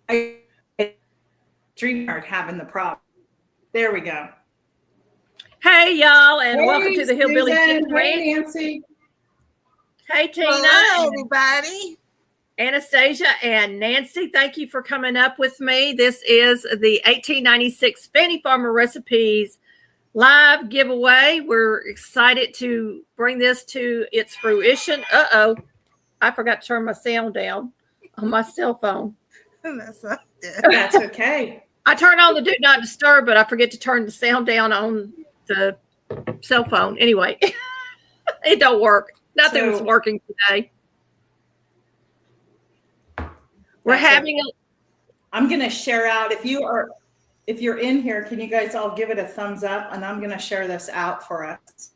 I StreamYard having the problem. There we go. Hey, y'all, and hey, welcome to the Hillbilly. Hey, Nancy. Hey, Tina. Hello, everybody. Anastasia and Nancy, thank you for coming up with me. This is the 1896 Fannie Farmer Recipes live giveaway. We're excited to bring this to its fruition. Uh-oh, I forgot to turn my sound down on my cell phone. That's okay. I turn on the do not disturb, but I forget to turn the sound down on the cell phone. Anyway, it don't work. Nothing was working today. We're having I'm going to share out. If you're in here, can you guys all give it a thumbs up? And I'm going to share this out for us.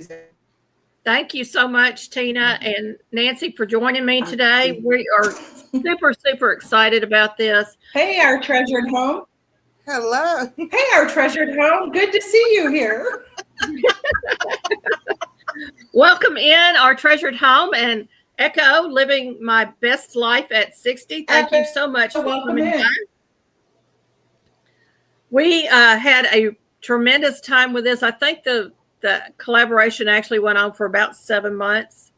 Thank you so much, Tina and Nancy, for joining me today. We are super, super excited about this. Hey, our treasured home. Hello. Hey, our treasured home. Good to see you here. Welcome in our treasured home, and Echo, living my best life at 60. Thank you so much for coming in. We had a tremendous time with this. I think the collaboration actually went on for about 7 months.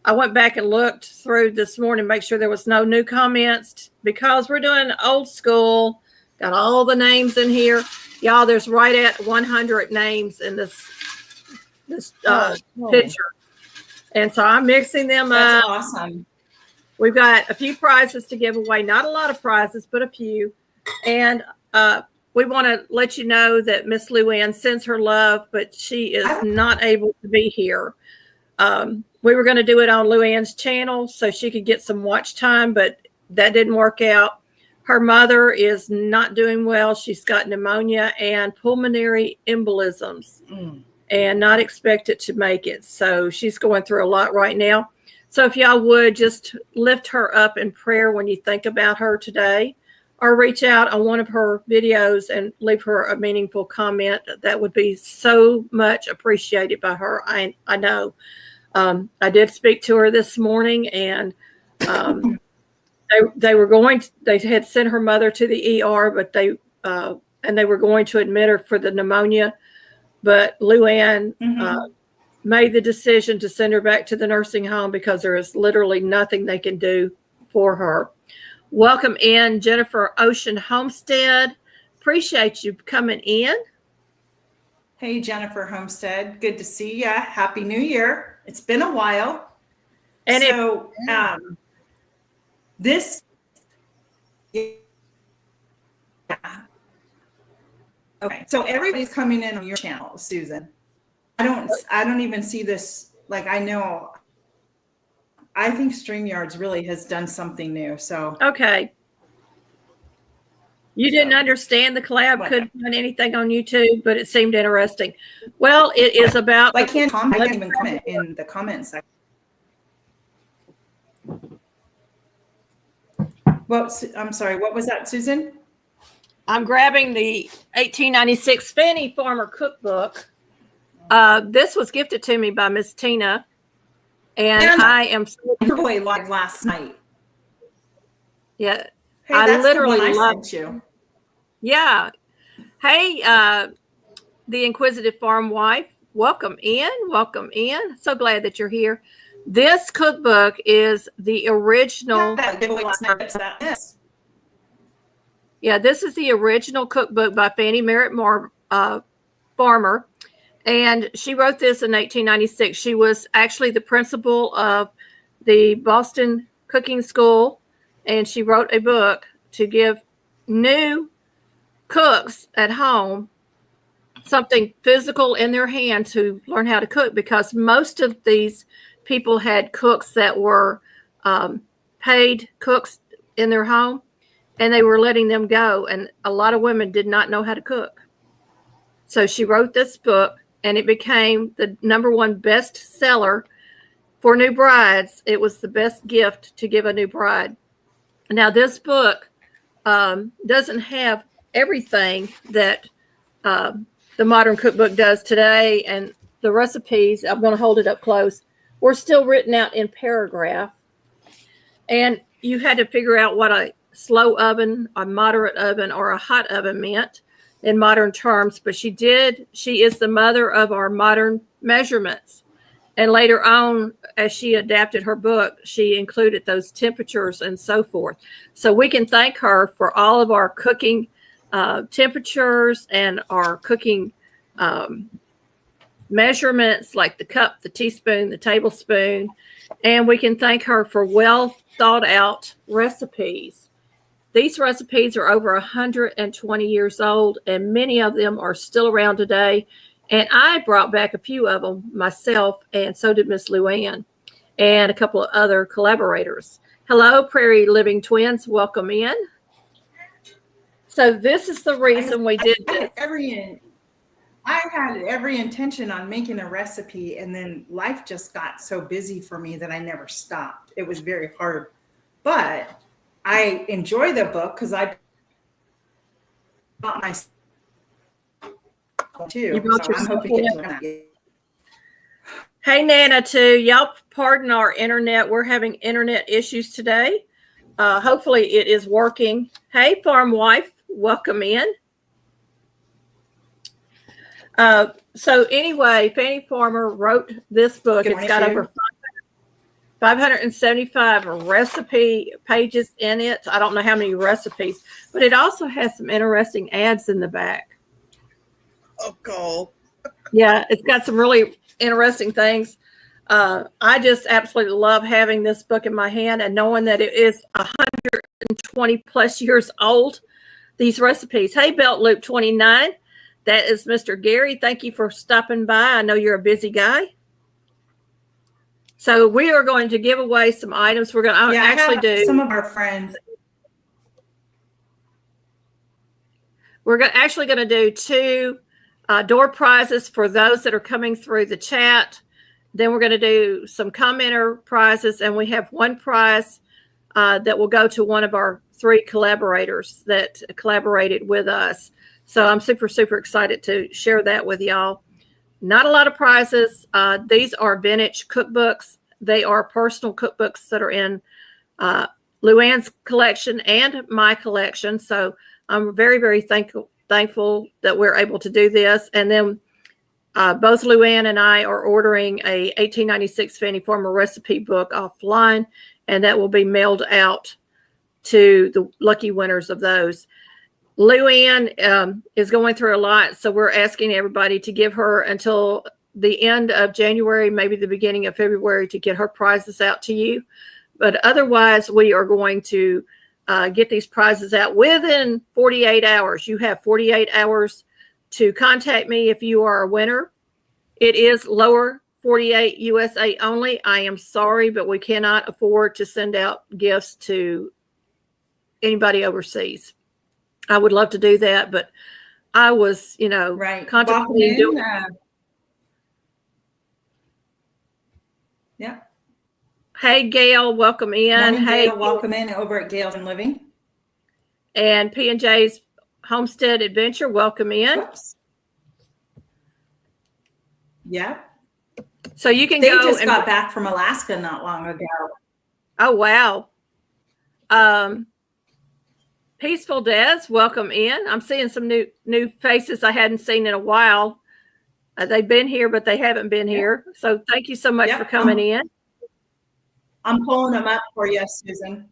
I went back and looked through this morning, make sure there was no new comments, because we're doing old school. Got all the names in here. Y'all, there's right at 100 names in this picture. And so I'm mixing them up. That's awesome. We've got a few prizes to give away. Not a lot of prizes, but a few. And we want to let you know that Miss Luann sends her love, but she is not able to be here. We were going to do it on Luann's channel so she could get some watch time, but that didn't work out. Her mother is not doing well. She's got pneumonia and pulmonary embolisms. And not expected to make it. So she's going through a lot right now. So if y'all would just lift her up in prayer when you think about her today, or reach out on one of her videos and leave her a meaningful comment. That would be so much appreciated by her. I know. I did speak to her this morning, and they had sent her mother to the ER, but they were going to admit her for the pneumonia. But Luann made the decision to send her back to the nursing home because there is literally nothing they can do for her. Welcome in, Jennifer Ocean Homestead. Appreciate you coming in. Hey, Jennifer Homestead. Good to see ya. Happy New Year. It's been a while. And so this... Yeah. Okay, so everybody's coming in on your channel, Susan. I don't even see this. Like, I think StreamYards really has done something new. So okay, you didn't understand the collab. Couldn't find anything on YouTube, but it seemed interesting. Well, it is about. I can't comment. I can't even comment in the comments section. Well, I'm sorry. What was that, Susan? I'm grabbing the 1896 Fannie Farmer Cookbook. This was gifted to me by Miss Tina, and I am giveaway live last night. Yeah, hey, I literally loved you. Yeah. Hey, the Inquisitive Farm Wife, welcome in. Welcome in. So glad that you're here. This cookbook is the original. Giveaway last night. Yeah, this is the original cookbook by Fannie Merritt Farmer, and she wrote this in 1896. She was actually the principal of the Boston Cooking School, and she wrote a book to give new cooks at home something physical in their hand to learn how to cook, because most of these people had cooks that were paid cooks in their home, and they were letting them go. And a lot of women did not know how to cook. So she wrote this book, and it became the #1 bestseller for new brides. It was the best gift to give a new bride. Now, this book doesn't have everything that the modern cookbook does today. And the recipes, I'm going to hold it up close, were still written out in paragraph. And you had to figure out what a slow oven, a moderate oven, or a hot oven meant in modern terms, but she is the mother of our modern measurements. And later on, as she adapted her book, she included those temperatures and so forth. So we can thank her for all of our cooking temperatures and our cooking measurements, like the cup, the teaspoon, the tablespoon. And we can thank her for well thought out recipes. These recipes are over 120 years old, and many of them are still around today. And I brought back a few of them myself, and so did Miss Luann and a couple of other collaborators. Hello, Prairie Living Twins. Welcome in. So this is the reason we did this. I had every intention on making a recipe, and then life just got so busy for me that I never stopped. It was very hard. But I enjoy the book because I bought myself too. You brought so I'm yourself hoping in. Hey, Nana, too. Y'all pardon our internet. We're having internet issues today. Hopefully it is working. Hey, Farm Wife, welcome in. So anyway, Fannie Farmer wrote this book. It's got over 575 recipe pages in it. I don't know how many recipes, but it also has some interesting ads in the back. Oh, cool. Yeah, it's got some really interesting things. I just absolutely love having this book in my hand and knowing that it is 120 plus years old, these recipes. Hey, Belt Loop 29. That is Mr. Gary. Thank you for stopping by. I know you're a busy guy. So we are going to give away some items. We're going to actually do some of our friends. We're actually going to do 2 door prizes for those that are coming through the chat. Then we're going to do some commenter prizes, and we have 1 prize that will go to one of our 3 collaborators that collaborated with us. So I'm super, super excited to share that with y'all. Not a lot of prizes. These are vintage cookbooks. They are personal cookbooks that are in Luann's collection and my collection. So I'm very, very thankful that we're able to do this. And then both Luann and I are ordering a 1896 Fannie Farmer recipe book offline, and that will be mailed out to the lucky winners of those. Luann is going through a lot, so we're asking everybody to give her until the end of January, maybe the beginning of February, to get her prizes out to you. But otherwise, we are going to get these prizes out within 48 hours. You have 48 hours to contact me if you are a winner. It is lower 48 USA only. I am sorry, but we cannot afford to send out gifts to anybody overseas. I would love to do that, but I was, contemplating doing. Yeah. Hey, Gail, welcome in. Morning, hey, Gail, welcome in over at Gail's and Living. And P&J's Homestead Adventure, welcome in. Oops. Yeah. So you can they go. They just got back from Alaska not long ago. Oh, wow. Peaceful Des, welcome in. I'm seeing some new faces I hadn't seen in a while. They've been here, but they haven't been here. So thank you so much for coming in. I'm pulling them up for you, Susan.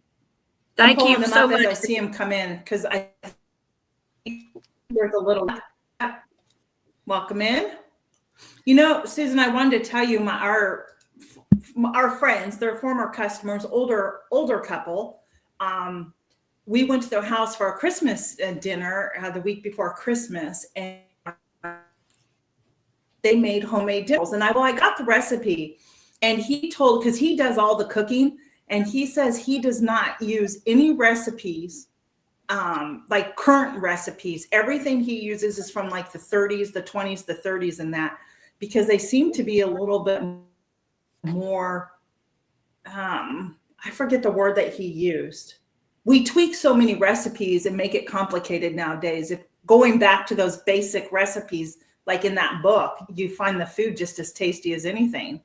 Thank you so much. As I see them come in, because there's a little. Welcome in. Susan, I wanted to tell you our friends, they're former customers, older couple. We went to their house for a Christmas dinner the week before Christmas, and they made homemade dinners. And I got the recipe, and he told, because he does all the cooking, and he says he does not use any recipes, like current recipes. Everything he uses is from like the 30s, the 20s, the 30s, and that, because they seem to be a little bit more, I forget the word that he used. We tweak so many recipes and make it complicated nowadays. If going back to those basic recipes, like in that book, you find the food just as tasty as anything.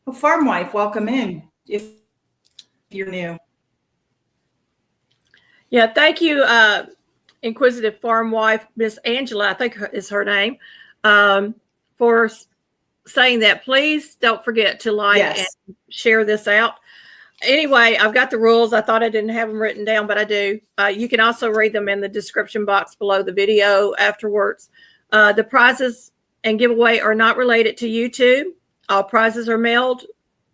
Well, Farm Wife, welcome in if you're new. Yeah, thank you, Inquisitive Farm Wife, Miss Angela, I think is her name, for saying that. Please don't forget to like and share this out. Anyway, I've got the rules. I thought I didn't have them written down, but I do. You can also read them in the description box below the video afterwards. The prizes and giveaway are not related to YouTube. All prizes are mailed.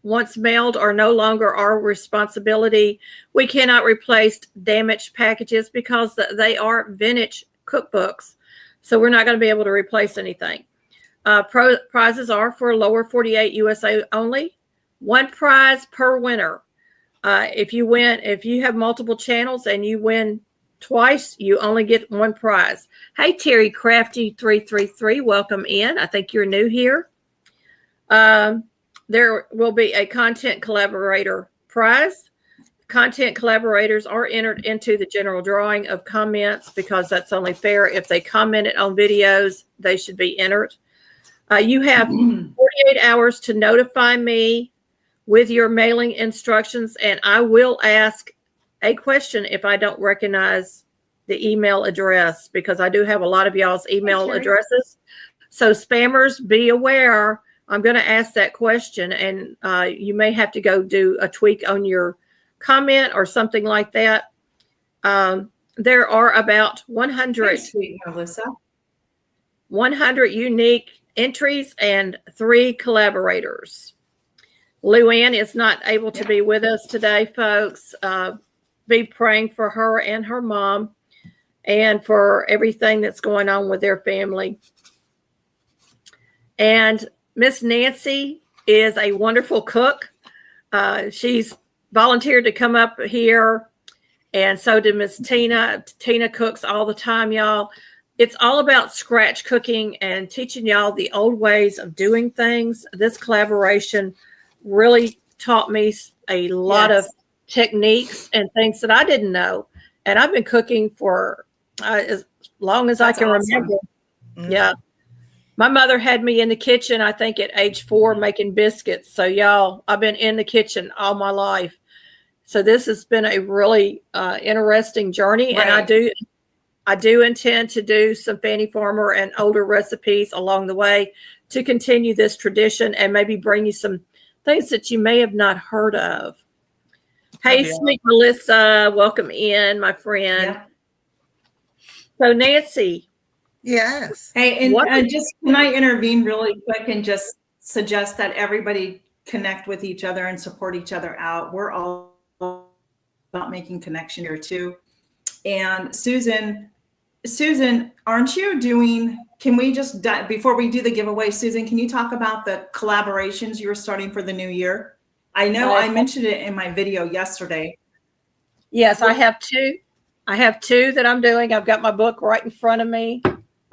Once mailed, are no longer our responsibility. We cannot replace damaged packages because they are vintage cookbooks. So we're not going to be able to replace anything. Prizes are for lower 48 USA only. One prize per winner. If you have multiple channels and you win twice, you only get one prize. Hey, Terry Crafty 333, welcome in. I think you're new here. There will be a content collaborator prize. Content collaborators are entered into the general drawing of comments because that's only fair. If they commented on videos, they should be entered. You have 48 hours to notify me with your mailing instructions, and I will ask a question if I don't recognize the email address, because I do have a lot of y'all's email addresses. So spammers, be aware. I'm going to ask that question, and you may have to go do a tweak on your comment or something like that. There are about 100 unique entries and 3 collaborators. Luann is not able to be with us today, folks. Be praying for her and her mom and for everything that's going on with their family. And Miss Nancy is a wonderful cook. She's volunteered to come up here, and so did Miss Tina. Tina cooks all the time, y'all. It's all about scratch cooking and teaching y'all the old ways of doing things. This collaboration really taught me a lot of techniques and things that I didn't know. And I've been cooking for as long as I can remember. Mm-hmm. Yeah. My mother had me in the kitchen, I think at age 4, making biscuits. So y'all, I've been in the kitchen all my life. So this has been a really interesting journey. Right. And I do intend to do some Fannie Farmer and older recipes along the way to continue this tradition and maybe bring you some things that you may have not heard of. Hey, sweet Melissa, welcome in, my friend. Yeah. So Nancy. Yes. Hey, and just can I intervene really quick and just suggest that everybody connect with each other and support each other out. We're all about making connection here too. And Susan, aren't you doing, can we just, before we do the giveaway, Susan, can you talk about the collaborations you're starting for the new year? I know I mentioned it in my video yesterday. Yes, I have 2. I have 2 that I'm doing. I've got my book right in front of me.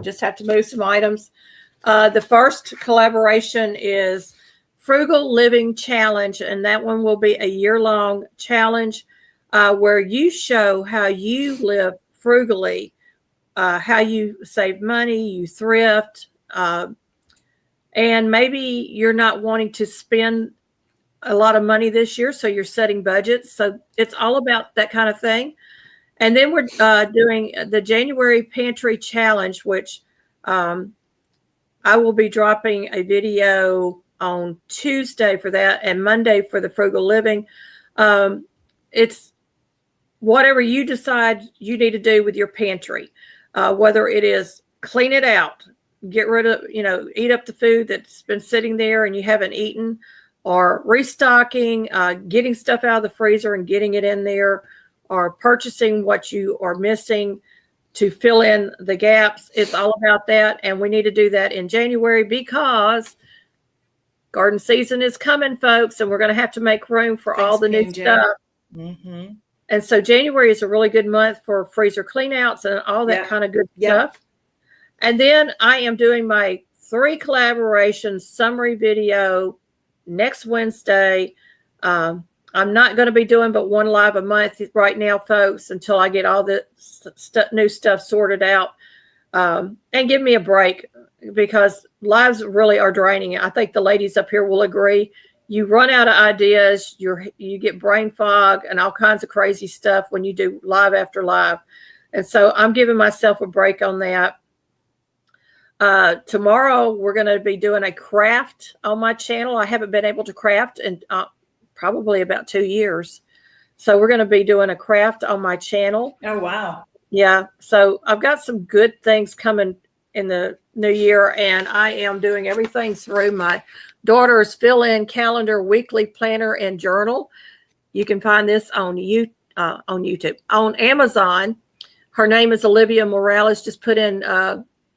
Just have to move some items. The first collaboration is Frugal Living Challenge, and that one will be a year-long challenge where you show how you live frugally, how you save money, you thrift, and maybe you're not wanting to spend a lot of money this year, so you're setting budgets. So it's all about that kind of thing. And then we're doing the January Pantry Challenge, which I will be dropping a video on Tuesday for that and Monday for the Frugal Living. It's whatever you decide you need to do with your pantry, whether it is clean it out, get rid of, eat up the food that's been sitting there and you haven't eaten, or restocking, getting stuff out of the freezer and getting it in there, or purchasing what you are missing to fill in the gaps. It's all about that. And we need to do that in January because garden season is coming, folks, and we're going to have to make room for all the new stuff. Mm-hmm. And so January is a really good month for freezer cleanouts and all that kind of good stuff. And then I am doing my 3 collaborations summary video next Wednesday. I'm not going to be doing but 1 live a month right now, folks, until I get all the new stuff sorted out. And give me a break because lives really are draining. I think the ladies up here will agree. you run out of ideas. You get brain fog and all kinds of crazy stuff when you do live after live. And so I'm giving myself a break on that. Tomorrow we're going to be doing a craft on my channel. I haven't been able to craft in probably about 2 years. So we're going to be doing a craft on my channel. Oh, wow. Yeah. So I've got some good things coming in the new year, and I am doing everything through my daughter's fill-in calendar, weekly planner, and journal. You can find this on YouTube, on Amazon. Her name is Olivia Morales. Just put in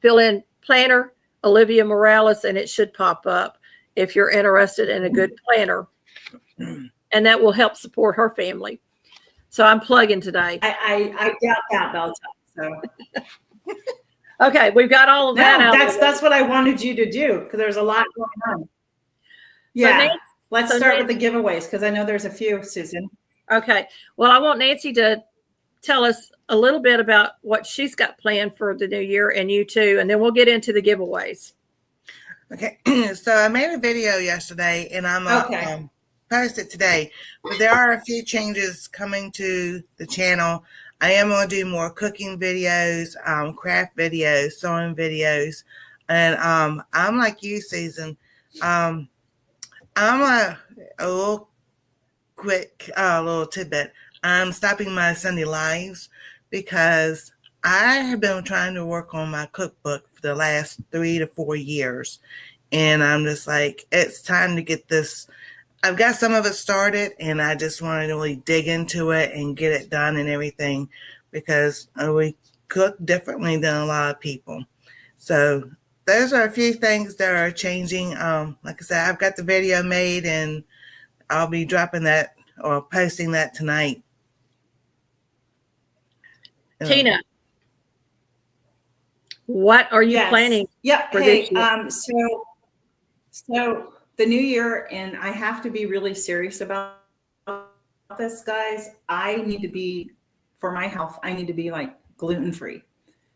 fill-in planner, Olivia Morales, and it should pop up if you're interested in a good planner. And that will help support her family. So I'm plugging today. I doubt that, Belta. So okay, we've got all of that out. That's what I wanted you to do, because there's a lot going on. Yeah. So let's start with the giveaways, because I know there's a few, Susan. Okay. Well, I want Nancy to tell us a little bit about what she's got planned for the new year, and you too, and then we'll get into the giveaways. Okay. So I made a video yesterday, and I'm post it today. But there are a few changes coming to the channel. I am going to do more cooking videos, craft videos, sewing videos, and I'm like you, Susan. I'm a little quick, little tidbit. I'm stopping my Sunday lives because I have been trying to work on my cookbook for the last 3 to 4 years, and I'm just like, it's time to get this. I've got some of it started, and I just want to really dig into it and get it done and everything, because we cook differently than a lot of people. So those are a few things that are changing. Like I said, I've got the video made, and I'll be dropping that or posting that tonight. Tina, what are you planning? Yep. Hey, so the new year, and I have to be really serious about this, guys. I need to be, for my health, I need to be like gluten-free.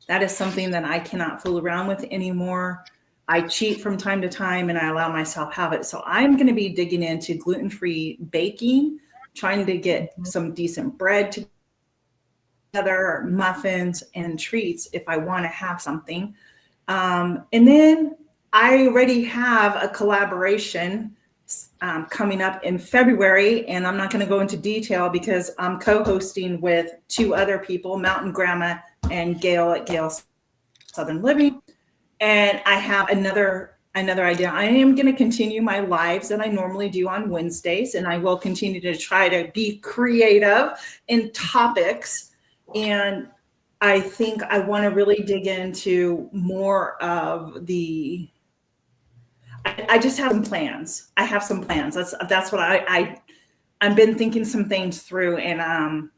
That is something that I cannot fool around with anymore. I cheat from time to time, and I allow myself have it. So I'm going to be digging into gluten-free baking, trying to get some decent bread together, muffins and treats if I want to have something. And then I already have a collaboration coming up in February, and I'm not going to go into detail because I'm co-hosting with 2 other people, Mountain Grandma and Gail at Gail's Southern Living. And I have another idea. I am going to continue my lives that I normally do on Wednesdays, and I will continue to try to be creative in topics. And I think I want to really dig into more of the, I just have some plans. I have some plans. That's what I've been thinking some things through, and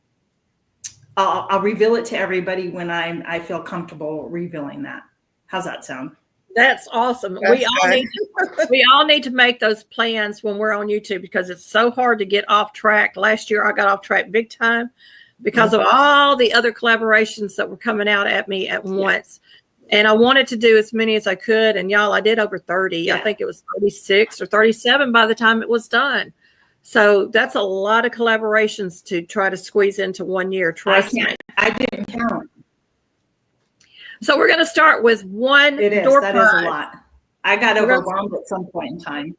I'll reveal it to everybody when I feel comfortable revealing that. How's that sound? That's awesome. We all need to make those plans when we're on YouTube, because it's so hard to get off track. Last year I got off track big time because of all the other collaborations that were coming out at me at once. And I wanted to do as many as I could. And y'all, I did over 30. Yeah. I think it was 36 or 37 by the time it was done. So that's a lot of collaborations to try to squeeze into 1 year. Trust me. I didn't count. So we're going to start with one door prize. That is a lot. I got overwhelmed at some point in time.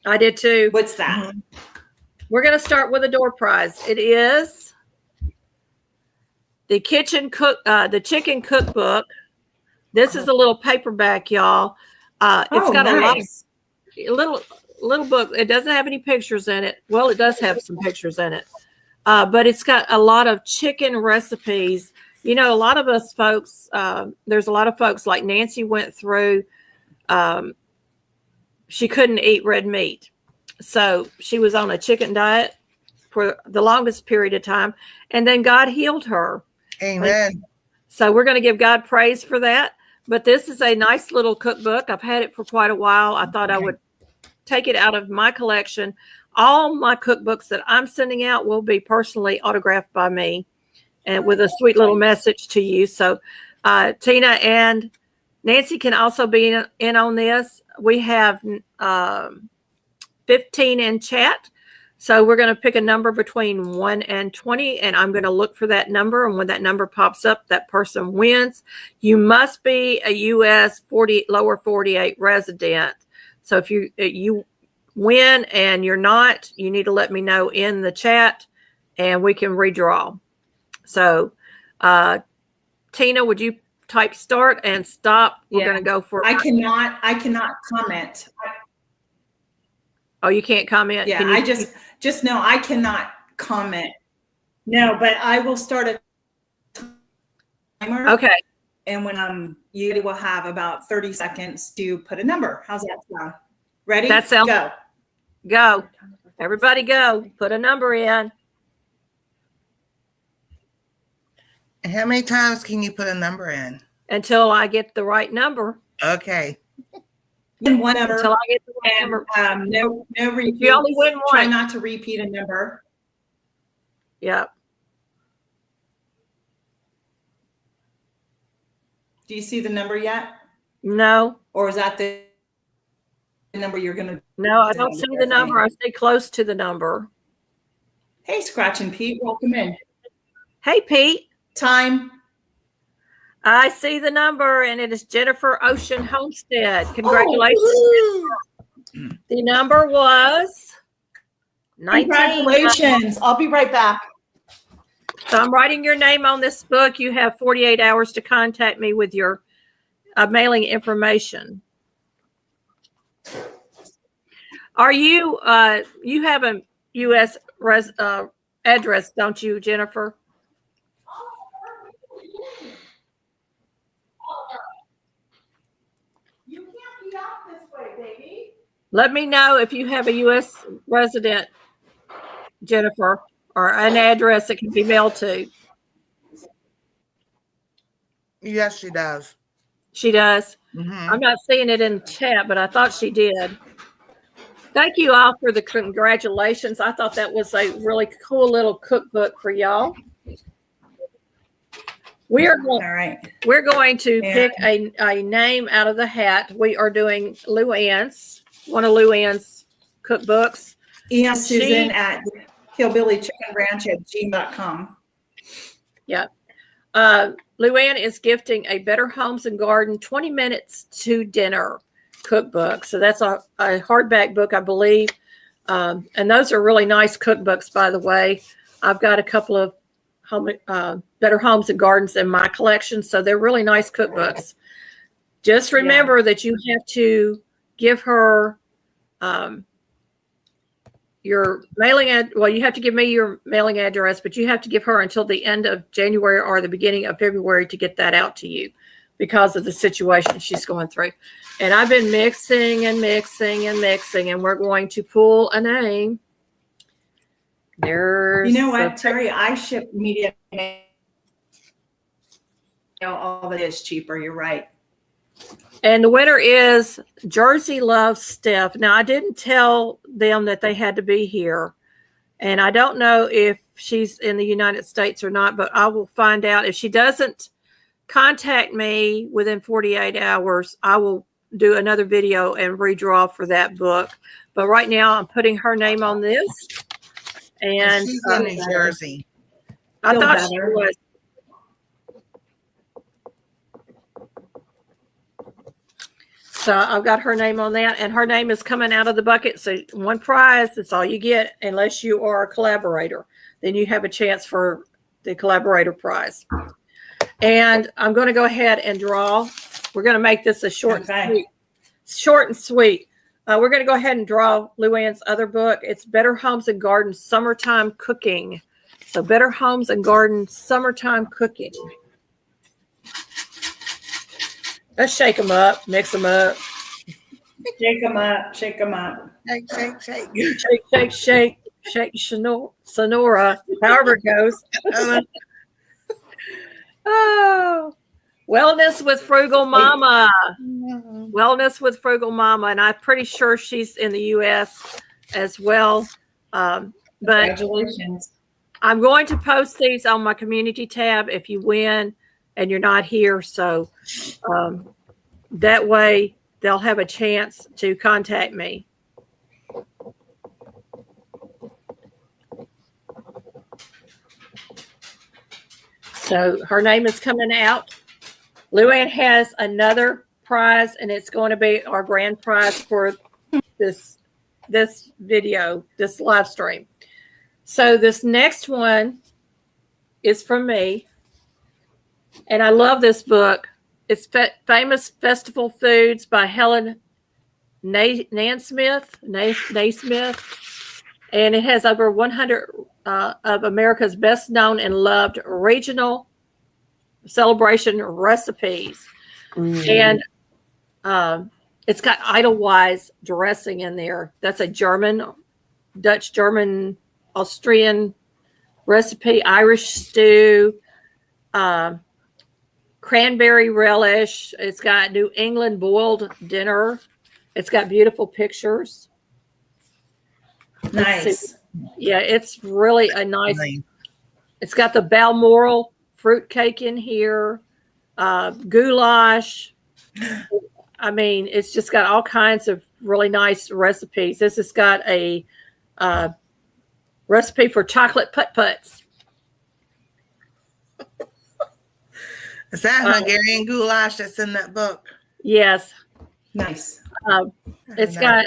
I did too. What's that? We're going to start with a door prize. It is the chicken cookbook. This is a little paperback, y'all. It's got a little book. It doesn't have any pictures in it. Well, it does have some pictures in it, but it's got a lot of chicken recipes. You know, a lot of us folks, there's a lot of folks like Nancy went through. She couldn't eat red meat. So she was on a chicken diet for the longest period of time. And then God healed her. Amen. So we're going to give God praise for that. But this is a nice little cookbook. I've had it for quite a while. I thought I would take it out of my collection. All my cookbooks that I'm sending out will be personally autographed by me, and with a sweet little message to you. So Tina and Nancy can also be in on this. We have 15 in chat. So we're going to pick a number between 1 and 20, and I'm going to look for that number. And when that number pops up, that person wins. You must be a U.S. lower 48 resident. So if you win and you're not, you need to let me know in the chat, and we can redraw. So, Tina, would you type start and stop? We're going to go for. I cannot comment. Oh, you can't comment? Yeah, I just know I cannot comment. No, but I will start a timer. Okay. And when you will have about 30 seconds to put a number. How's that sound? Ready? That sounds. Go. Everybody go. Put a number in. And how many times can you put a number in? Until I get the right number. Okay. In one number. Until I get the right number. No repeat. You only win one. Try not to repeat a number. Yep. Do you see the number yet? No. Or is that the number you're going to? No, I don't see the number. I stay close to the number. Hey, Scratch and Pete, welcome in. Hey, Pete. Time. I see the number, and it is Jennifer Ocean Homestead. Congratulations. The number was 19. Congratulations. I'll be right back. So I'm writing your name on this book. You have 48 hours to contact me with your mailing information. Are you, you have a U.S. address, don't you, Jennifer? You can't be out this way, baby. Let me know if you have a U.S. resident, Jennifer, or an address that can be mailed to. Yes, she does. She does? Mm-hmm. I'm not seeing it in chat, but I thought she did. Thank you all for the congratulations. I thought that was a really cool little cookbook for y'all. We're going to pick a name out of the hat. We are doing Luann's, one of Luann's cookbooks. Email Susan at hillbillychickenranch@gmail.com. Yeah. Luann is gifting a Better Homes and Garden 20 Minutes to Dinner cookbook. So that's a hardback book, I believe. And those are really nice cookbooks, by the way. I've got a couple of Better Homes and Gardens in my collection. So they're really nice cookbooks. Just remember that you have to give her your mailing you have to give me your mailing address, but you have to give her until the end of January or the beginning of February to get that out to you because of the situation she's going through. And I've been mixing and mixing and mixing, and we're going to pull a name. There's, you know what, Terry? I ship media mail. All that is cheaper. You're right. And the winner is Jersey Loves Steph. Now, I didn't tell them that they had to be here. And I don't know if she's in the United States or not, but I will find out. If she doesn't contact me within 48 hours, I will do another video and redraw for that book. But right now, I'm putting her name on this. And she's in New Jersey. I thought she was. So I've got her name on that, and her name is coming out of the bucket. So one prize, that's all you get, unless you are a collaborator. Then you have a chance for the collaborator prize. And I'm going to go ahead and draw. We're going to make this a short and sweet. We're going to go ahead and draw Luann's other book. It's Better Homes and Gardens Summertime Cooking. So Better Homes and Gardens Summertime Cooking. Let's shake them up, mix them up. Shake them up, shake them up. Shake, shake, shake. Shake, shake, shake, shake, Sonora, however it goes. Oh, Wellness with Frugal Mama. Wellness with Frugal Mama. And I'm pretty sure she's in the U.S. as well. But Congratulations. I'm going to post these on my community tab if you win and you're not here. So that way they'll have a chance to contact me. So her name is coming out. Luann has another prize, and it's going to be our grand prize for this video, this live stream. So this next one is from me, and I love this book. It's Famous Festival Foods by Helen Naismith, and it has over 100 of America's best known and loved regional celebration recipes. And it's got Edelweiss dressing in there. That's a Dutch, German, Austrian recipe, Irish stew, cranberry relish. It's got New England boiled dinner. It's got beautiful pictures. Nice. Yeah, it's really a nice. It's got the Balmoral fruit cake in here, goulash. I mean, it's just got all kinds of really nice recipes. This has got a recipe for chocolate put-puts. Is that Hungarian goulash that's in that book? Yes. Nice. It's got.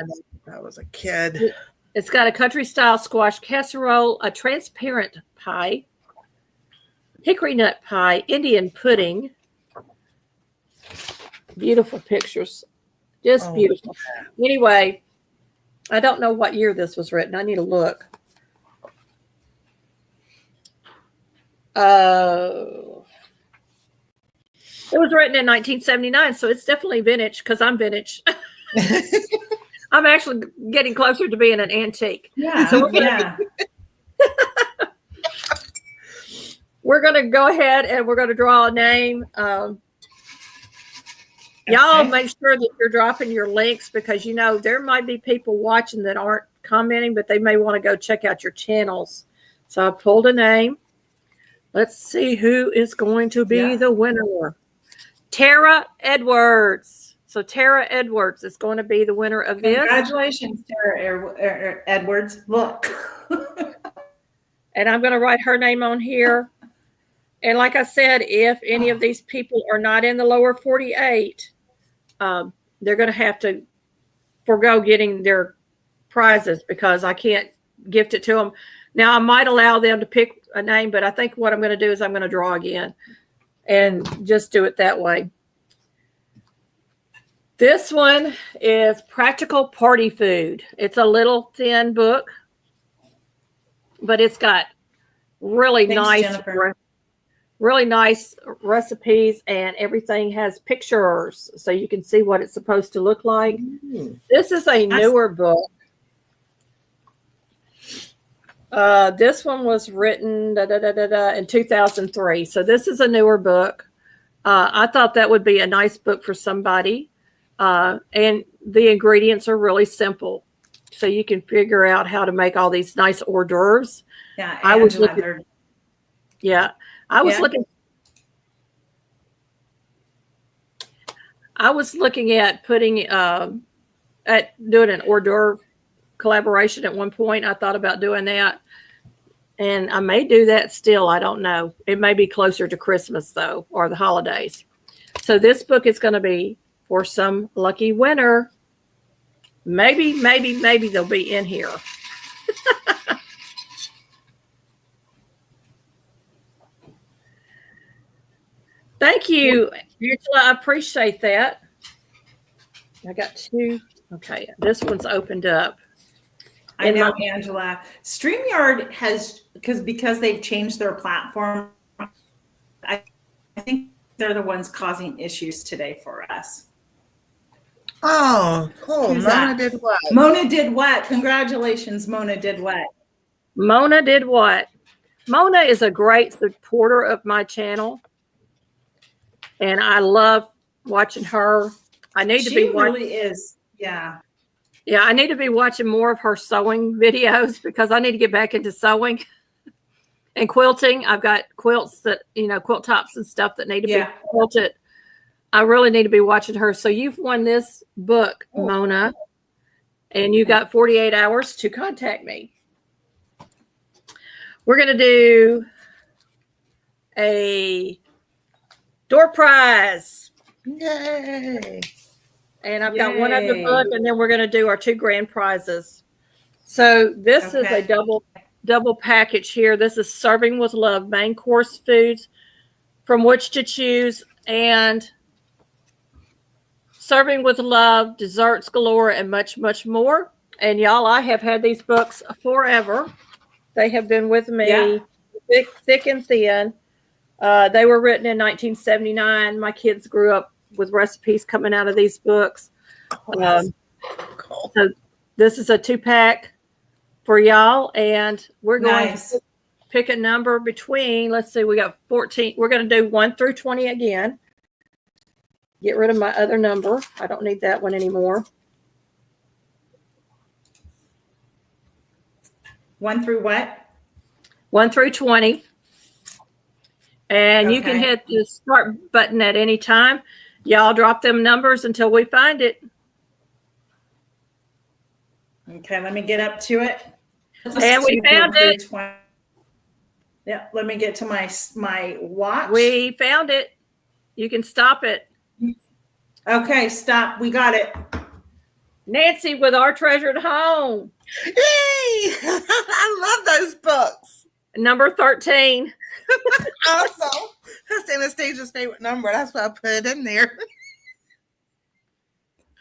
I was a kid. It's got a country-style squash casserole, a transparent pie, hickory nut pie, Indian pudding. Beautiful pictures. Just beautiful. Anyway, I don't know what year this was written. I need to look. It was written in 1979, so it's definitely vintage because I'm vintage. I'm actually getting closer to being an antique. Yeah. So we're gonna go ahead and we're gonna draw a name. Y'all make sure that you're dropping your links because there might be people watching that aren't commenting, but they may want to go check out your channels. So I pulled a name. Let's see who is going to be the winner. Tara Edwards. So Tara Edwards is going to be the winner of this. Congratulations, Tara Edwards. Look. And I'm going to write her name on here. And like I said, if any of these people are not in the lower 48, they're going to have to forego getting their prizes because I can't gift it to them. Now, I might allow them to pick a name, but I think what I'm going to do is I'm going to draw again and just do it that way. This one is Practical Party Food. It's a little thin book, but it's got really nice recipes, and everything has pictures so you can see what it's supposed to look like. This is a newer book. This one was written in 2003. So this is a newer book. I thought that would be a nice book for somebody. And the ingredients are really simple. So you can figure out how to make all these nice hors d'oeuvres. Yeah. I was looking at putting at doing an hors d'oeuvre collaboration at one point. I thought about doing that, and I may do that still. I don't know. It may be closer to Christmas though, or the holidays. So this book is going to be for some lucky winner. Maybe they'll be in here. Thank you, Angela. I appreciate that. I got two. Okay, this one's opened up. I know, Angela. StreamYard has, because they've changed their platform, I think they're the ones causing issues today for us. Oh, cool. Mona did what? Mona did what? Congratulations, Mona did what? Mona did what? Mona is a great supporter of my channel, and I love watching her. I need to be watching. She really is. Yeah. Yeah, I need to be watching more of her sewing videos because I need to get back into sewing and quilting. I've got quilts that, quilt tops and stuff that need to be quilted. I really need to be watching her. So you've won this book, Mona, and you got 48 hours to contact me. We're going to do a door prize. Yay. And I've got one other book, and then we're going to do our 2 grand prizes. So this is a double package here. This is Serving with Love, main course foods from which to choose, and Serving with Love, desserts galore, and much, much more. And y'all, I have had these books forever. They have been with me thick and thin. They were written in 1979. My kids grew up with recipes coming out of these books. Cool. So this is a 2-pack for y'all, and we're going to pick a number between, let's see, we got 14. We're going to do 1 through 20 again. Get rid of my other number. I don't need that one anymore. 1 through what? 1 through 20. And you can hit the start button at any time. Y'all drop them numbers until we find it. Okay, let me get up to it. And we found it. Yeah, let me get to my watch. We found it. You can stop it. Okay, stop. We got it. Nancy with Our Treasured Home. Yay! I love those books. Number 13. Awesome. That's Anastasia's favorite number. That's why I put it in there.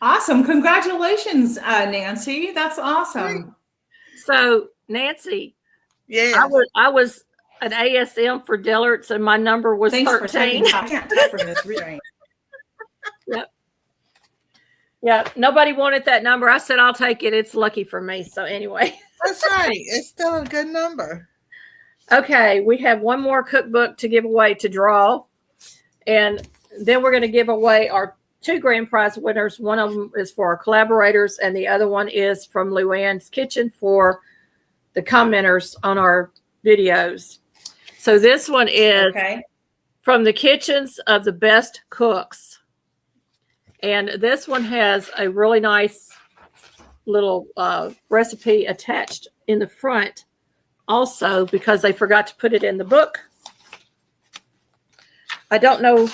Awesome. Congratulations, Nancy. That's awesome. So, Nancy, yeah, I was an ASM for Dillard's, and my number was 13. I can't type from this reading. Yep. Yeah, nobody wanted that number. I said, I'll take it. It's lucky for me. So anyway. That's right. It's still a good number. Okay, we have one more cookbook to give away to draw. And then we're going to give away our 2 grand prize winners. One of them is for our collaborators, and the other one is from Luann's Kitchen for the commenters on our videos. So this one is from the kitchens of the best cooks. And this one has a really nice little recipe attached in the front also, because they forgot to put it in the book. I don't know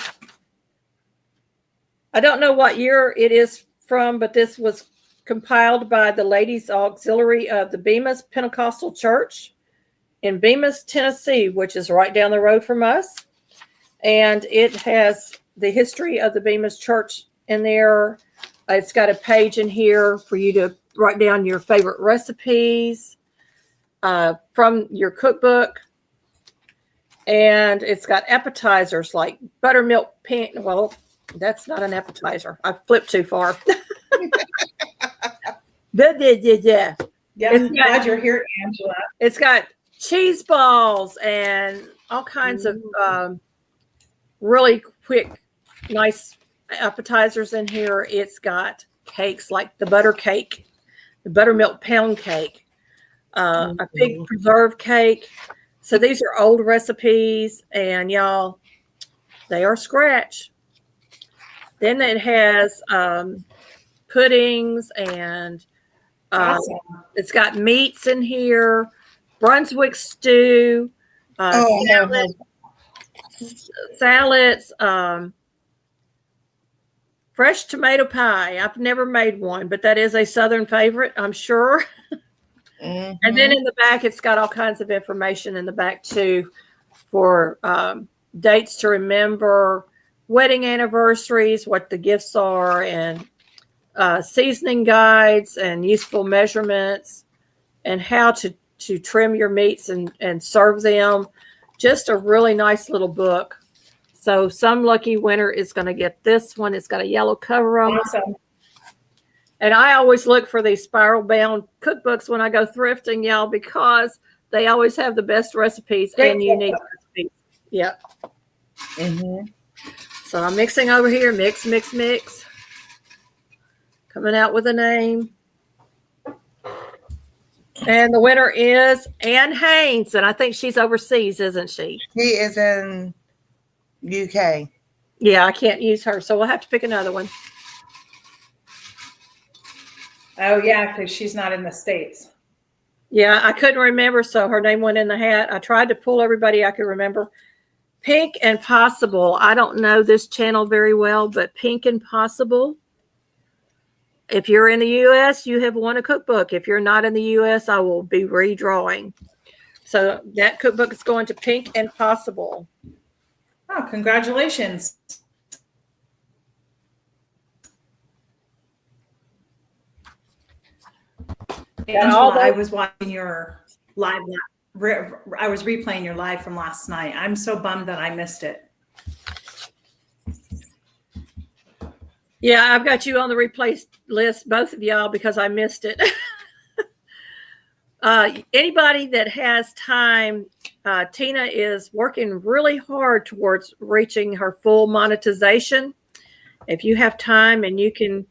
what year it is from, but this was compiled by the Ladies Auxiliary of the Bemis Pentecostal Church in Bemis, Tennessee, which is right down the road from us. And it has the history of the Bemis Church in there. It's got a page in here for you to write down your favorite recipes from your cookbook. And it's got appetizers like buttermilk pan. Well, that's not an appetizer. I flipped too far. Yeah, I'm glad you're here, Angela. It's got cheese balls and all kinds of really quick, nice appetizers in here. It's got cakes like the butter cake, the buttermilk pound cake, a pig preserve cake. So these are old recipes, and y'all, they are scratch. Then it has puddings, and awesome. It's got meats in here, Brunswick stew, salads, fresh tomato pie. I've never made one, but that is a Southern favorite, I'm sure. And then in the back, it's got all kinds of information in the back too, for dates to remember, wedding anniversaries, what the gifts are, and seasoning guides and useful measurements, and how to trim your meats and serve them. Just a really nice little book. So some lucky winner is going to get this one. It's got a yellow cover on it. Awesome. And I always look for these spiral bound cookbooks when I go thrifting, y'all, because they always have the best recipes and unique recipes. Yep. So I'm mixing over here. Mix, mix, mix. Coming out with a name. And the winner is Ann Haynes. And I think she's overseas, isn't she? She is in UK. Yeah, I can't use her. So we'll have to pick another one. Oh, yeah, because she's not in the States. Yeah, I couldn't remember, so her name went in the hat. I tried to pull everybody I could remember. Pink and Possible. I don't know this channel very well, but Pink and Possible. If you're in the U.S., you have won a cookbook. If you're not in the U.S., I will be redrawing. So that cookbook is going to Pink and Possible. Oh, congratulations. Angela, I was watching your live. I was replaying your live from last night. I'm so bummed that I missed it. Yeah, I've got you on the replay list, both of y'all, because I missed it. Anybody that has time, Tina is working really hard towards reaching her full monetization. If you have time and you can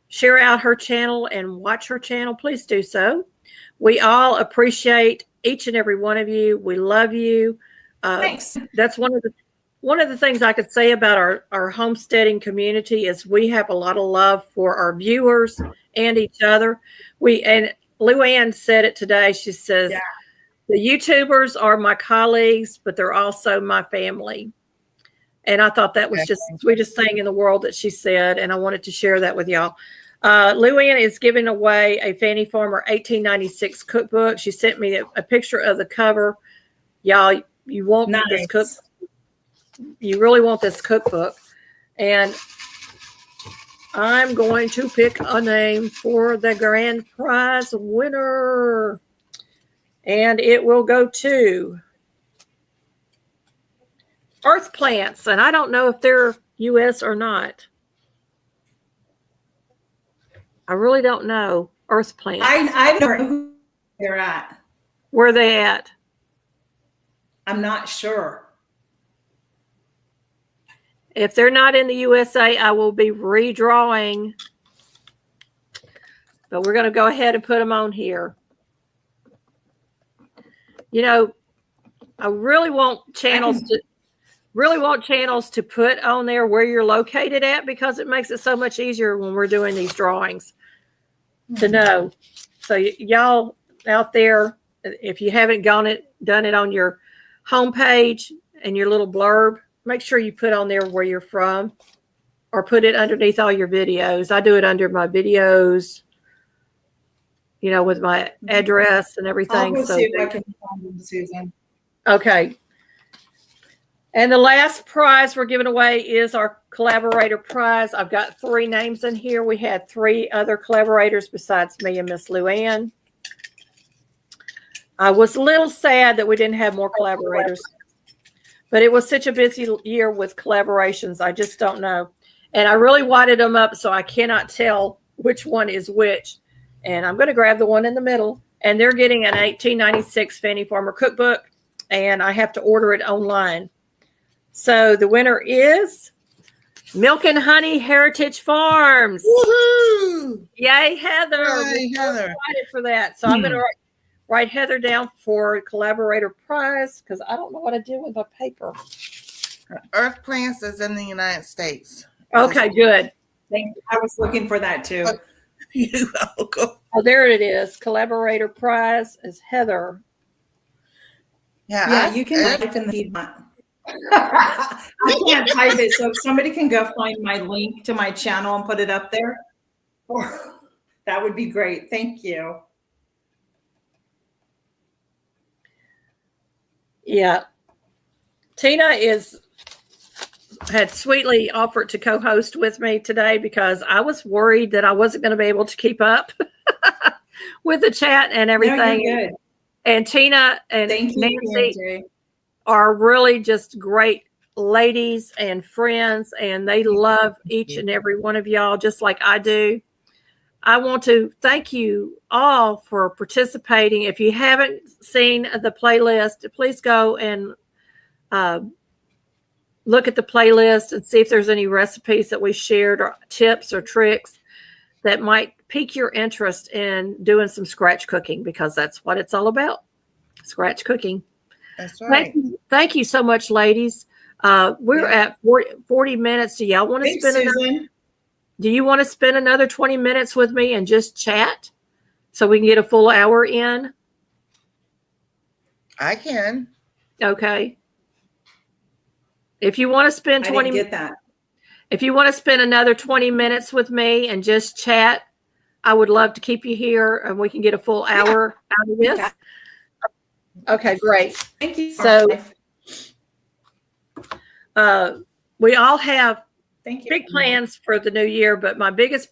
share out her channel and watch her channel, please do so. We all appreciate each and every one of you. We love you. Thanks. That's one of the things I could say about our homesteading community is we have a lot of love for our viewers and each other. And Luann said it today. She says, yeah, the YouTubers are my colleagues, but they're also my family. And I thought that was just the sweetest thing in the world that she said. And I wanted to share that with y'all. Luann is giving away a Fannie Farmer 1896 cookbook. She sent me a picture of the cover. Y'all, you want this cookbook. You really want this cookbook. And I'm going to pick a name for the grand prize winner. And it will go to Earth Plants. And I don't know if they're U.S. or not. I really don't know. Earth Plants. I don't know who they're at. Where are they at? I'm not sure. If they're not in the USA, I will be redrawing. But we're going to go ahead and put them on here. You know, I really want channels to put on there where you're located at, because it makes it so much easier when we're doing these drawings to know. So y'all out there, if you haven't done it on your homepage and your little blurb, make sure you put on there where you're from, or put it underneath all your videos. I do it under my videos, you know, with my address and everything. I'll go see if I can find them, Susan. Okay. And the last prize we're giving away is our collaborator prize. I've got 3 names in here. We had 3 other collaborators besides me and Miss Luann. I was a little sad that we didn't have more collaborators, but it was such a busy year with collaborations. I just don't know. And I really wadded them up, so I cannot tell which one is which. And I'm going to grab the one in the middle. And they're getting an 1896 Fannie Farmer cookbook, and I have to order it online. So the winner is Milk and Honey Heritage Farms. Woohoo! Yay, Heather. Yay, Heather. We're excited for that. So I'm going to write Heather down for collaborator prize, because I don't know what to do with my paper. Earth Plants is in the United States. Okay, good. Thank you. I was looking for that too. You're welcome. Oh, there it is. Collaborator prize is Heather. Yeah, you can type in the Piedmont. I can't type it, so if somebody can go find my link to my channel and put it up there, that would be great. Thank you. Yeah. Tina had sweetly offered to co-host with me today, because I was worried that I wasn't going to be able to keep up with the chat and everything. No, you're good. And Tina and Nancy are really just great ladies and friends, and they love each and every one of y'all just like I do. I want to thank you all for participating. If you haven't seen the playlist, please go and look at the playlist and see if there's any recipes that we shared, or tips or tricks that might pique your interest in doing some scratch cooking, because that's what it's all about. Scratch cooking. That's right. Thank you so much, ladies. We're at 40 minutes. Do y'all want to do you want to spend another 20 minutes with me and just chat so we can get a full hour in? I can. Okay. If you want to spend I 20 didn't get that. If you want to spend another 20 minutes with me and just chat, I would love to keep you here and we can get a full hour out of this. Okay, great. Thank you. So we all have Thank you. big plans for the new year, but my biggest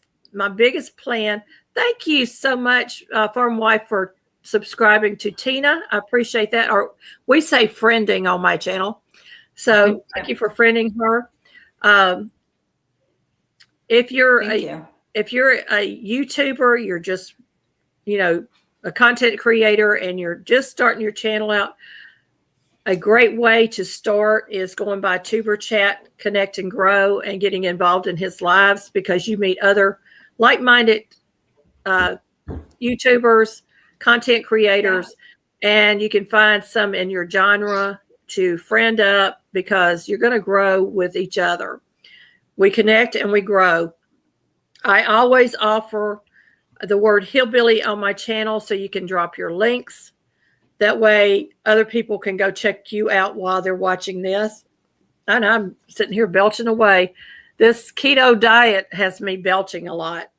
plan, thank you so much, Farm Wife, for subscribing to Tina. I appreciate that. Or we say friending on my channel. So thank you for friending her. If you're a YouTuber, you're just, a content creator and you're just starting your channel out, a great way to start is going by Tuber Chat, Connect and Grow, and getting involved in his lives, because you meet other like-minded YouTubers, content creators, and you can find some in your genre to friend up, because you're going to grow with each other. We connect and we grow. I always offer the word hillbilly on my channel so you can drop your links. That way other people can go check you out while they're watching this. And I'm sitting here belching away. This keto diet has me belching a lot.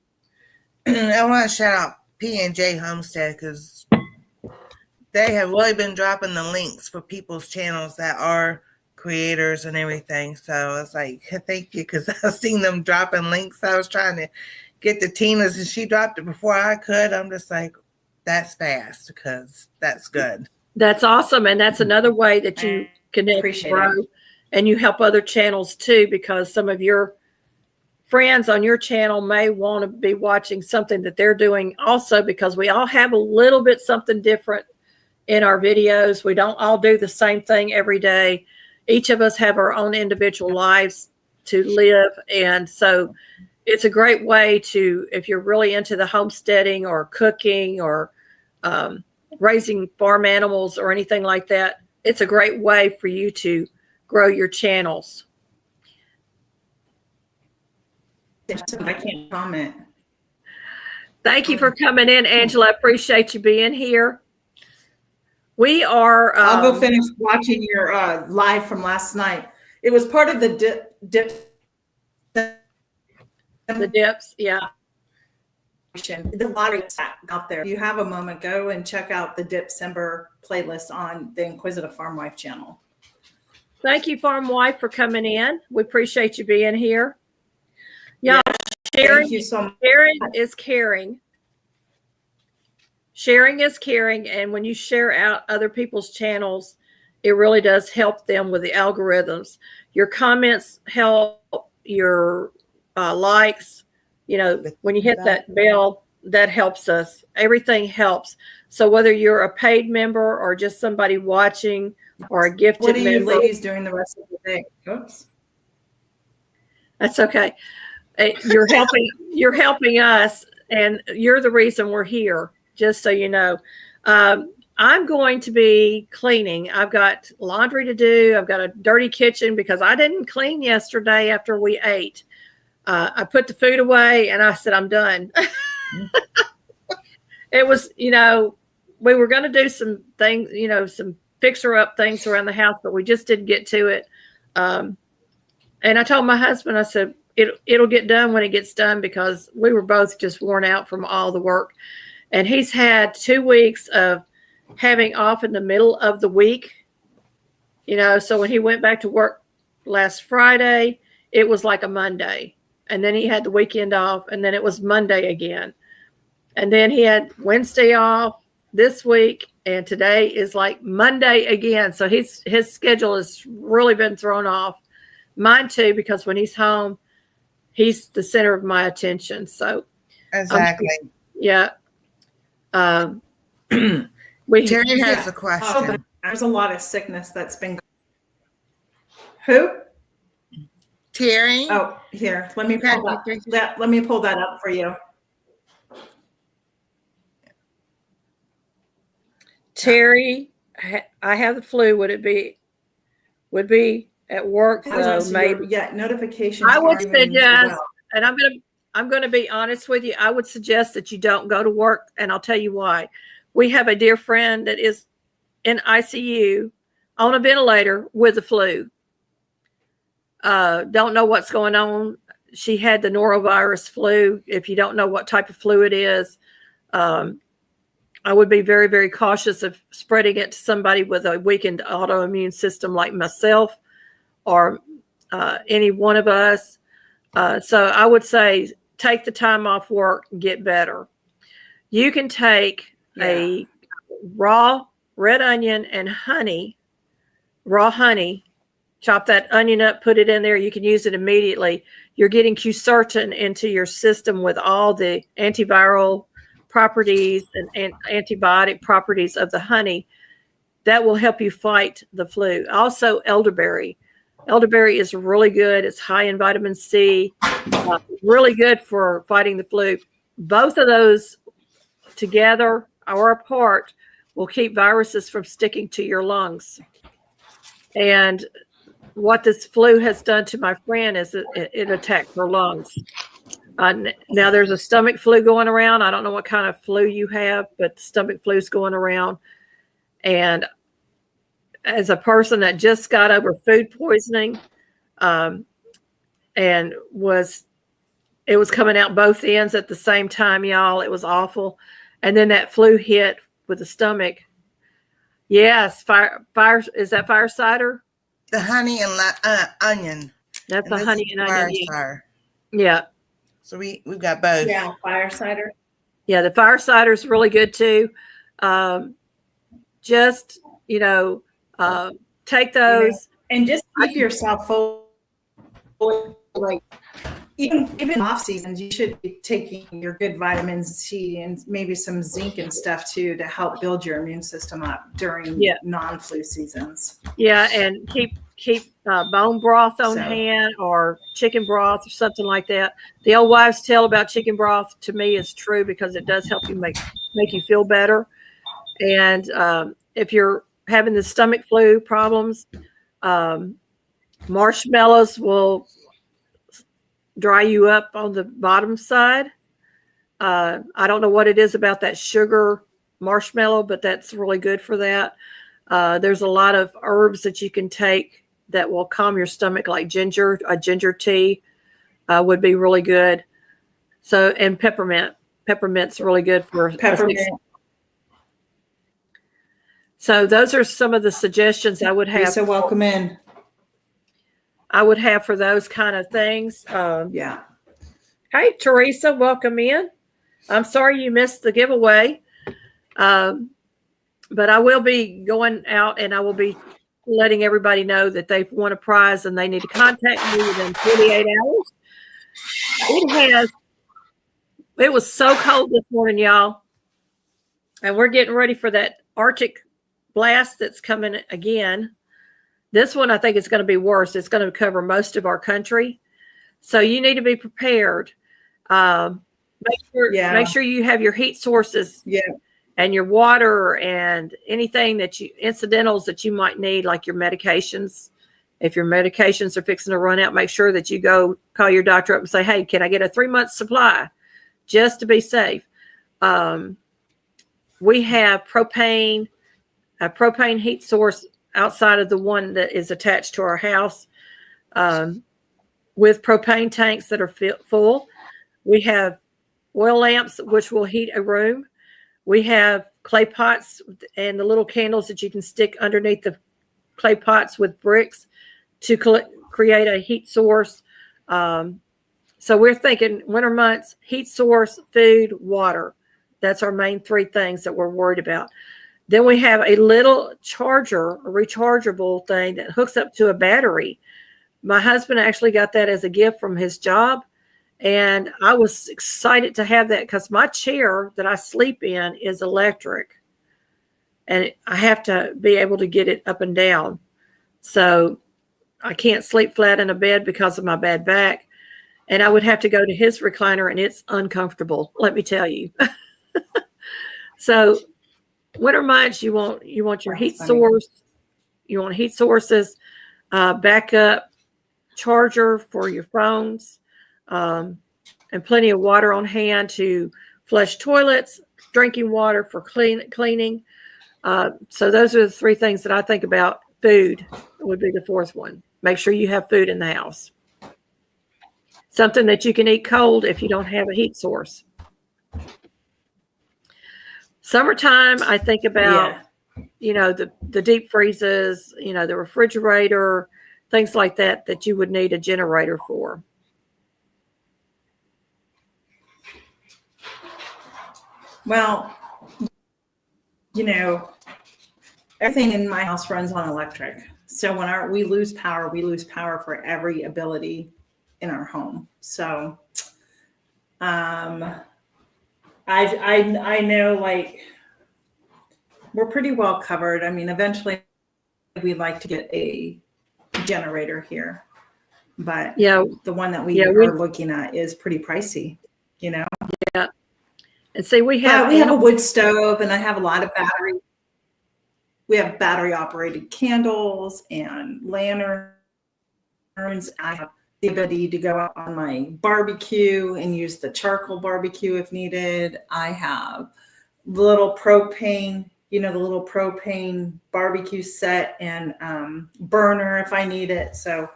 I want to shout out P&J Homestead, because they have really been dropping the links for people's channels that are creators and everything. So it's like, thank you, because I've seen them dropping links. I was trying to get to Tina's and she dropped it before I could. I'm just like, that's fast, because that's good. That's awesome. And that's another way that you connect and grow, and you help other channels too, because some of your friends on your channel may want to be watching something that they're doing also, because we all have a little bit something different in our videos. We don't all do the same thing every day. Each of us have our own individual lives to live. And so it's a great way to, if you're really into the homesteading or cooking or raising farm animals or anything like that, it's a great way for you to grow your channels. I can't comment. Thank you for coming in, Angela. I appreciate you being here. We are. I'll go finish watching your live from last night. It was part of the dip. The dips, yeah. The lottery out there. If you have a moment, go and check out the Dipcember playlist on the Inquisitive Farm Wife channel. Thank you, Farm Wife, for coming in. We appreciate you being here. Yeah, sharing, thank you so much. Sharing is caring. Sharing is caring, and when you share out other people's channels, it really does help them with the algorithms. Your comments help, your likes, when you hit that bell, that helps us. Everything helps. So whether you're a paid member or just somebody watching or a gifted member. What are you ladies doing the rest of the day? Oops. That's okay. You're helping us, and you're the reason we're here, just so you know. I'm going to be cleaning. I've got laundry to do. I've got a dirty kitchen because I didn't clean yesterday after we ate. I put the food away and I said, I'm done. It was, we were going to do some things, some fixer-up things around the house, but we just didn't get to it. And I told my husband, I said, it'll get done when it gets done, because we were both just worn out from all the work. And he's had 2 weeks of having off in the middle of the week, so when he went back to work last Friday, it was like a Monday. And then he had the weekend off, and then it was Monday again. And then he had Wednesday off this week, and today is like Monday again. So his schedule has really been thrown off. Mine too, because when he's home, he's the center of my attention. So exactly. Yeah. Terry has a question. There's a lot of sickness that's been. Who? Terry. Oh, here. Let me pull that. Let me pull that up for you. Terry, I have the flu. Would be at work though? Maybe. Yeah, notifications. I would suggest, and I'm gonna be honest with you. I would suggest that you don't go to work, and I'll tell you why. We have a dear friend that is in ICU on a ventilator with the flu. don't know what's going on, she had the norovirus flu. If you don't know what type of flu it is, I would be very, very cautious of spreading it to somebody with a weakened autoimmune system like myself or any one of us. So I would say take the time off work and get better. You can take a raw red onion and honey, raw honey, chop that onion up, put it in there. You can use it immediately. You're getting Q-certain into your system with all the antiviral properties and antibiotic properties of the honey. That will help you fight the flu. Also, elderberry. Elderberry is really good. It's high in vitamin C, really good for fighting the flu. Both of those together or apart will keep viruses from sticking to your lungs. And what this flu has done to my friend is it attacked her lungs. Now there's a stomach flu going around. I don't know what kind of flu you have, but stomach flu is going around. And as a person that just got over food poisoning, and it was coming out both ends at the same time, y'all. It was awful. And then that flu hit with the stomach. Yes, fire. Is that fire cider? The honey and onion. That's the honey and onion. Cider. Yeah. So we've got both. Yeah, fire cider. Yeah, the fire cider is really good too. Just, take those. And just keep yourself full. Like, even off seasons, you should be taking your good vitamin C and maybe some zinc and stuff too to help build your immune system up during non-flu seasons. Yeah, and keep bone broth on hand or chicken broth or something like that. The old wives' tale about chicken broth to me is true because it does help you make you feel better. And if you're having the stomach flu problems, marshmallows will dry you up on the bottom side. I don't know what it is about that sugar marshmallow, but that's really good for that. There's a lot of herbs that you can take that will calm your stomach, like ginger. A ginger tea would be really good. So, and peppermint's really good for peppermint. So those are some of the suggestions I would have. So welcome in. I would have for those kind of things. Yeah. Hey, Teresa, welcome in. I'm sorry you missed the giveaway. But I will be going out and I will be letting everybody know that they've won a prize and they need to contact me within 48 hours. It was so cold this morning, y'all. And we're getting ready for that Arctic blast that's coming again. This one, I think, is going to be worse. It's going to cover most of our country. So you need to be prepared. Make sure you have your heat sources and your water and anything incidentals that you might need, like your medications. If your medications are fixing to run out, make sure that you go call your doctor up and say, hey, can I get a 3-month supply just to be safe? We have a propane heat source outside of the one that is attached to our house, with propane tanks that are full. We have oil lamps, which will heat a room. We have clay pots and the little candles that you can stick underneath the clay pots with bricks to create a heat source. So we're thinking winter months, heat source, food, water. That's our main 3 things that we're worried about. Then we have a little charger, a rechargeable thing that hooks up to a battery. My husband actually got that as a gift from his job. And I was excited to have that because my chair that I sleep in is electric. And I have to be able to get it up and down. So I can't sleep flat in a bed because of my bad back. And I would have to go to his recliner and it's uncomfortable, let me tell you. So winter months, you want your heat source. You want heat sources, backup charger for your phones, and plenty of water on hand to flush toilets, drinking water for cleaning. So those are the 3 things that I think about. Food would be the 4th one. make sure you have food in the house. Something that you can eat cold if you don't have a heat source. Summertime, I think about, the deep freezes, the refrigerator, things like that you would need a generator for. Well, everything in my house runs on electric. So when we lose power for every ability in our home. So I know, like, we're pretty well covered. I mean, eventually we'd like to get a generator here, but the one that we are looking at is pretty pricey, Yeah. And see, we have a wood stove, and I have a lot of battery. We have battery operated candles and lanterns. I have the ability to go out on my barbecue and use the charcoal barbecue if needed. I have the little propane, the little propane barbecue set and burner if I need it. So,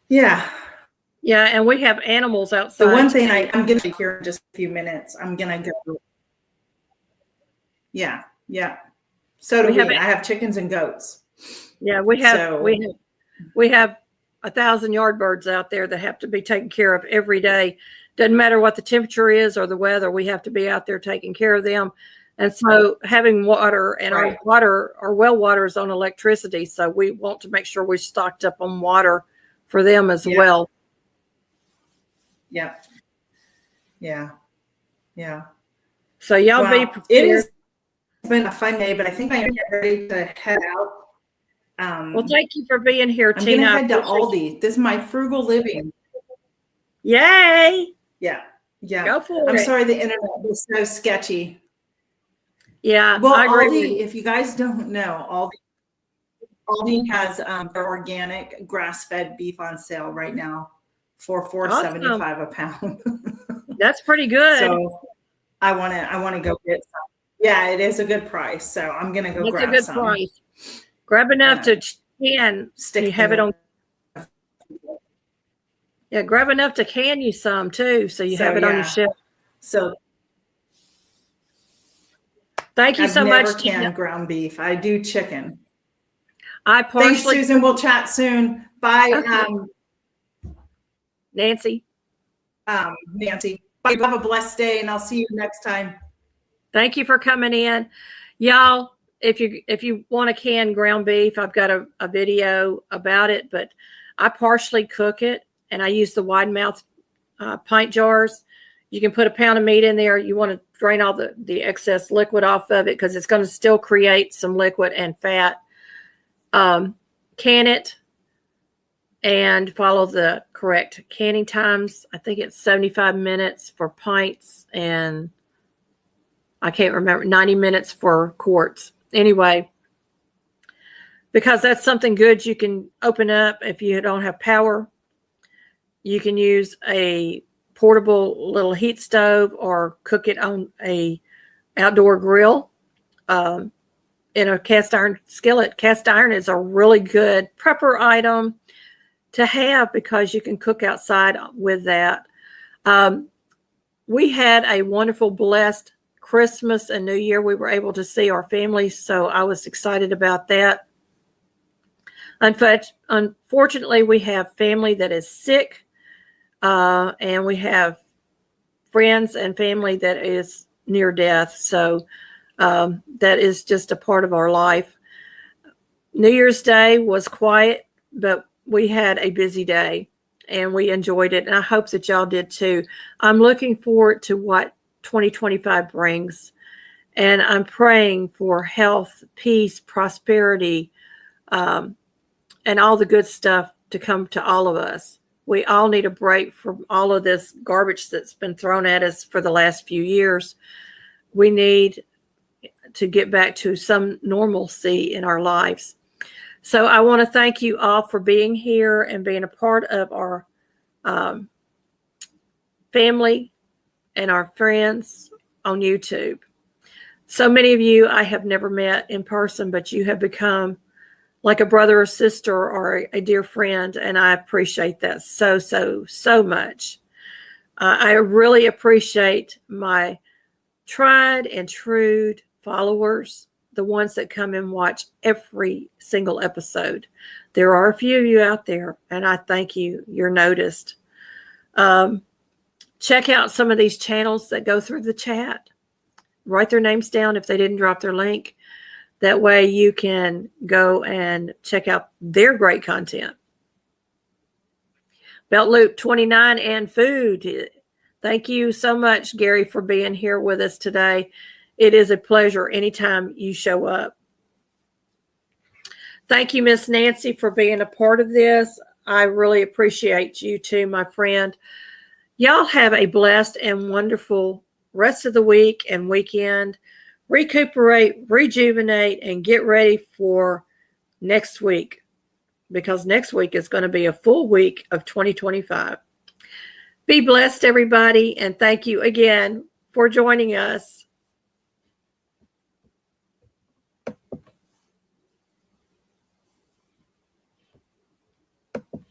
yeah. Yeah, and we have animals outside. The one thing I'm going to be here in just a few minutes. I'm going to go. Yeah. So do we. I have chickens and goats. Yeah, we have 1,000 yard birds out there that have to be taken care of every day. Doesn't matter what the temperature is or the weather, we have to be out there taking care of them. And so having water, and our well water is on electricity. So we want to make sure we're stocked up on water for them as well. Yeah. So y'all be prepared. It has been a fun day, but I think I am ready to head out. Well, thank you for being here, I'm Tina. I'm going to head to Aldi. This is my frugal living. Yay! Yeah. Go for it. I'm sorry the internet was so sketchy. Yeah. Well, I agree. Aldi, if you guys don't know, Aldi has their organic grass-fed beef on sale right now for $4.75 a pound. That's pretty good. So I want to go get some. Yeah, it is a good price. So I'm going to go grab some. That's a good price. Grab enough to can. You have it on. Yeah, grab enough to can you some too, so you have it on your shelf. So thank you so much. I've never canned ground beef. I do chicken. Thanks, Susan. We'll chat soon. Bye, okay. Nancy. Nancy. Bye. Have a blessed day, and I'll see you next time. Thank you for coming in, y'all. If you want to can ground beef, I've got a video about it, but I partially cook it, and I use the wide mouth pint jars. You can put a pound of meat in there. You want to drain all the excess liquid off of it because it's going to still create some liquid and fat. Can it and follow the correct canning times. I think it's 75 minutes for pints, and I can't remember, 90 minutes for quarts. Anyway, because that's something good you can open up if you don't have power. You can use a portable little heat stove or cook it on a outdoor grill in a cast iron skillet. Cast iron is a really good prepper item to have because you can cook outside with that. We had a wonderful, blessed Christmas and New Year. We were able to see our families, so I was excited about that. Unfortunately, we have family that is sick, and we have friends and family that is near death. So that is just a part of our life. New Year's Day was quiet, but we had a busy day and we enjoyed it. And I hope that y'all did too. I'm looking forward to what 2025 brings. And I'm praying for health, peace, prosperity, and all the good stuff to come to all of us. We all need a break from all of this garbage that's been thrown at us for the last few years. We need to get back to some normalcy in our lives. So I want to thank you all for being here and being a part of our family and our friends on YouTube. So many of you I have never met in person, but you have become like a brother or sister or a dear friend, and I appreciate that so much. I really appreciate my tried and true followers, the ones that come and watch every single episode. There are a few of you out there, and I thank you. You're noticed. Check out some of these channels that go through the chat. Write their names down if they didn't drop their link. That way you can go and check out their great content. Belt Loop 29 and food. Thank you so much, Gary, for being here with us today. It is a pleasure anytime you show up. Thank you, Miss Nancy, for being a part of this. I really appreciate you too, my friend. Y'all have a blessed and wonderful rest of the week and weekend. Recuperate, rejuvenate, and get ready for next week, because next week is going to be a full week of 2025. Be blessed, everybody, and thank you again for joining us.